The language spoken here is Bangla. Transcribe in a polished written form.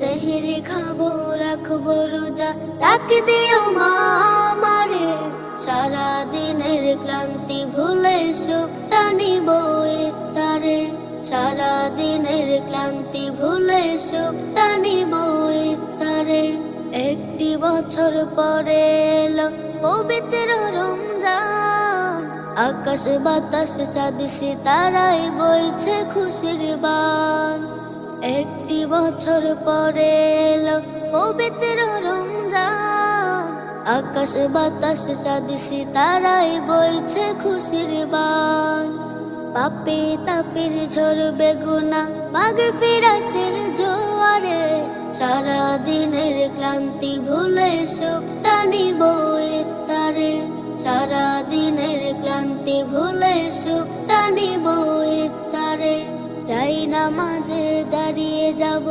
সেহরি খাবো রাখবো রোজা, ডাক দিও মা আমারে। সারা দিনের ক্লান্তি ভুলে সুখটা নিব ইফতারে। সারা দিনের ক্লান্তি ভুলে সুখটা নিব ইফতারে। একটি বছর পরে এলো পবিত্র রমজান, আকাশ বাতাস চাঁদ সিতারায় বইছে খুশির বান। একটি বছর পরে এলো পবিত্র রমজান, আকাশ বাতাস চাঁদ সিতারায় বইছে খুশির বান। পাপে তাপের ঝরবে গুনাহ মাগফিরাতের জোয়ারে। সারা দিনের ক্লান্তি ভুলে সুখটা নিব ইফতারে। সারা দিনের ক্লান্তি ভুলে সুখটা নিব ইফতারে। যাই নামাজে দাঁড়িয়ে যাব